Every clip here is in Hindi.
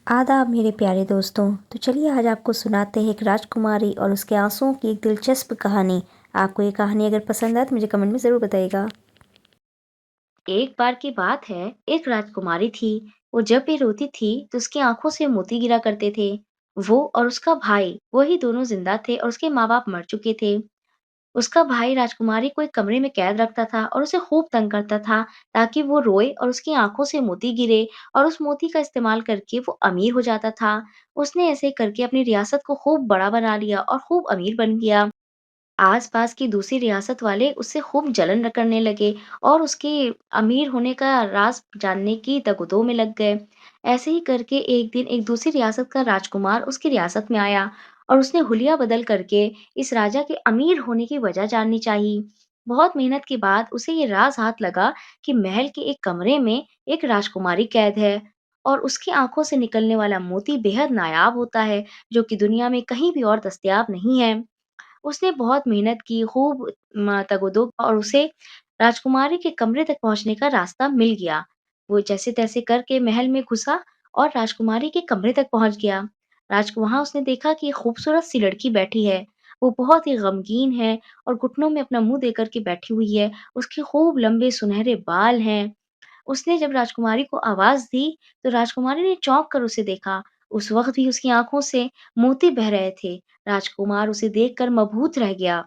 आदाब मेरे प्यारे दोस्तों। तो चलिए आज आपको सुनाते हैं एक राजकुमारी और उसके आंसुओं की एक दिलचस्प कहानी। आपको ये कहानी अगर पसंद आए तो मुझे कमेंट में ज़रूर बताइएगा। एक बार की बात है, एक राजकुमारी थी। वो जब भी रोती थी तो उसकी आंखों से मोती गिरा करते थे। वो और उसका भाई, वही दोनों जिंदा थे और उसके माँ बाप मर चुके थे। उसका भाई राजकुमारी को एक कमरे में कैद रखता था और उसे खूब तंग करता था, ताकि वो रोए और उसकी आंखों से मोती गिरे और उस मोती का इस्तेमाल करके वो अमीर हो जाता था। उसने ऐसे करके अपनी रियासत को खूब बड़ा बना लिया और खूब अमीर बन गया। आस-पास की दूसरी रियासत वाले उससे खूब जलन करने लगे और उसके अमीर होने का राज जानने की दगोदो में लग गए। ऐसे ही करके एक दिन एक दूसरी रियासत का राजकुमार उसकी रियासत में आया और उसने हुलिया बदल करके इस राजा के अमीर होने की वजह जाननी चाहिए। बहुत मेहनत के बाद उसे ये राज हाथ लगा कि महल के एक कमरे में एक राजकुमारी कैद है और उसकी आंखों से निकलने वाला मोती बेहद नायाब होता है, जो कि दुनिया में कहीं भी और दस्तयाब नहीं है। उसने बहुत मेहनत की, खूब तगोदो और उसे राजकुमारी के कमरे तक पहुँचने का रास्ता मिल गया। वो जैसे-तैसे करके महल में घुसा और राजकुमारी के कमरे तक पहुँच गया। वहाँ उसने देखा कि एक खूबसूरत-सी लड़की बैठी है। वो बहुत ही गमगीन है और घुटनों में अपना मुँह देकर के बैठी हुई है। उसके खूब लंबे सुनहरे बाल हैं। उसने जब राजकुमारी को आवाज़ दी, तो राजकुमारी ने चौंक कर उसे देखा। उस वक़्त भी उसकी आँखों से मोती बह रहे थे। राजकुमार उसे देखकर मबहूत रह गया।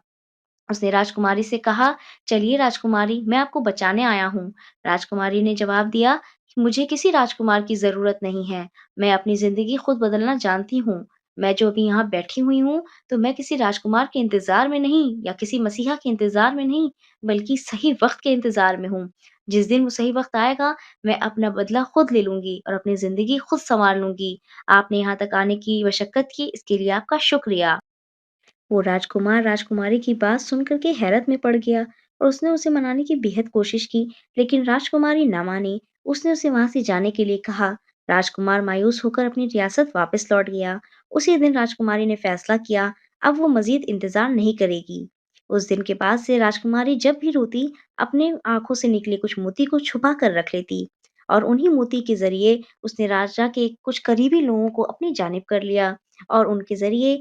उसने राजकुमारी से कहा, "चलिए राजकुमारी, मैं आपको बचाने आया हूँ।" राजकुमारी ने जवाब दिया कि मुझे किसी राजकुमार की ज़रूरत नहीं है। मैं अपनी ज़िंदगी खुद बदलना जानती हूँ। मैं जो अभी यहाँ बैठी हुई हूँ, तो मैं किसी राजकुमार के इंतज़ार में नहीं या किसी मसीहा के इंतज़ार में नहीं, बल्कि सही वक़्त के इंतज़ार में हूँ। जिस दिन वो सही वक़्त आएगा, मैं अपना बदला खुद ले लूँगी और अपनी ज़िंदगी खुद सँवार लूँगी। आपने यहाँ तक आने की मशक्कत की, इसके लिए आपका शुक्रिया। वो राजकुमार राजकुमारी की बात सुनकर के हैरत में पड़ गया और उसने उसे मनाने की बेहद कोशिश की, लेकिन राजकुमारी ना मानी। उसने उसे वहां से जाने के लिए कहा। राजकुमार मायूस होकर अपनी रियासत वापस लौट गया। उसी दिन राजकुमारी ने फैसला किया, अब वो मजीद इंतजार नहीं करेगी। उस दिन के बाद से राजकुमारी जब भी रोती, अपने आंखों से निकले कुछ मोती को छुपा कर रख लेती और उन्हीं मोती के जरिए उसने राजा के कुछ करीबी लोगों को अपनी जानिब कर लिया और उनके जरिए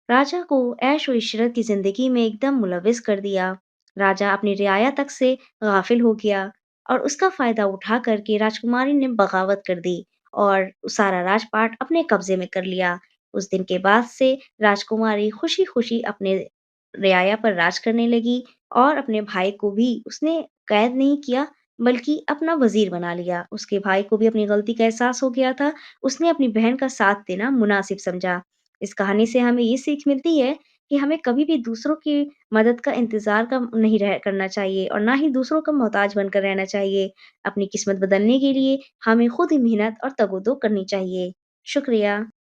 राजा को ऐश और इशरत की जिंदगी में एकदम मुलविस कर दिया। राजा अपनी रियाया तक से गाफिल हो गया और उसका फायदा उठा करके राजकुमारी ने बगावत कर दी और सारा राजपाट अपने कब्जे में कर लिया। उस दिन के बाद से राजकुमारी खुशी-खुशी अपने रियाया पर राज करने लगी और अपने भाई को भी उसने कैद नहीं किया, बल्कि अपना वजीर बना लिया। उसके भाई को भी अपनी गलती का एहसास हो गया था। उसने अपनी बहन का साथ देना मुनासिब समझा। इस कहानी से हमें ये सीख मिलती है कि हमें कभी भी दूसरों की मदद का इंतज़ार का नहीं रह करना चाहिए और ना ही दूसरों का मोहताज बनकर रहना चाहिए। अपनी किस्मत बदलने के लिए हमें खुद ही मेहनत और तगोदो करनी चाहिए। शुक्रिया।